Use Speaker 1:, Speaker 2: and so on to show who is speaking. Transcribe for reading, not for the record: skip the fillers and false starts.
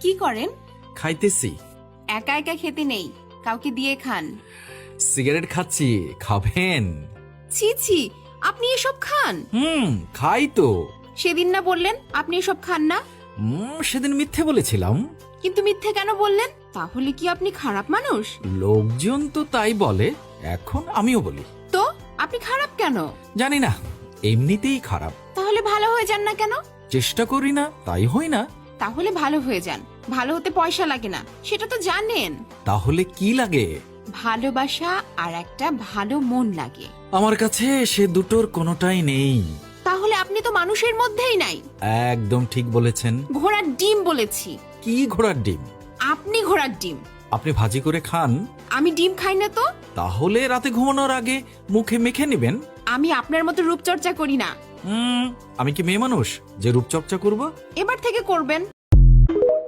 Speaker 1: কি করেন?
Speaker 2: খাইতেছি।
Speaker 1: একা একা খেতে নেই, কাউকে দিয়ে খান।
Speaker 2: সিগারেট খাচ্ছি, খাবেন?
Speaker 1: ছি ছি, আপনি এসব খান?
Speaker 2: খাই তো।
Speaker 1: সেদিন না বললেন আপনি এসব খান না?
Speaker 2: সেদিন মিথ্যে বলেছিলাম।
Speaker 1: কিন্তু মিথ্যে কেন বললেন? তাহলে কি আপনি খারাপ মানুষ?
Speaker 2: লোকজন তো তাই বলে, এখন আমিও বলি।
Speaker 1: তো আপনি খারাপ কেন?
Speaker 2: জানি না, এমনিতেই খারাপ।
Speaker 1: তাহলে ভালো হয়ে যান না কেন?
Speaker 2: চেষ্টা করি না, তাই হয় না।
Speaker 1: তাহলে ভালো হয়ে যান। ভালো হতে পয়সা লাগে না, সেটা তো জানেন।
Speaker 2: তাহলে কি লাগে?
Speaker 1: ভালোবাসা আর একটা ভালো মন লাগে।
Speaker 2: আমার কাছে সে দুটোর কোনোটাই নেই।
Speaker 1: তাহলে আপনি তো মানুষের মধ্যেই নাই।
Speaker 2: একদম ঠিক বলেছেন।
Speaker 1: ঘোড়ার ডিম বলেছি।
Speaker 2: কি ঘোড়ার ডিম?
Speaker 1: আপনি ঘোড়ার ডিম।
Speaker 2: আপনি ভাজি করে খান?
Speaker 1: আমি ডিম খাই না তো।
Speaker 2: তাহলে রাতে ঘুমানোর আগে মুখে মেখে নেবেন।
Speaker 1: আমি আপনার মতো রূপচর্চা করি না।
Speaker 2: আমি কি মেয়ে মানুষ যে রূপচর্চা করব?
Speaker 1: এবার থেকে করবেন।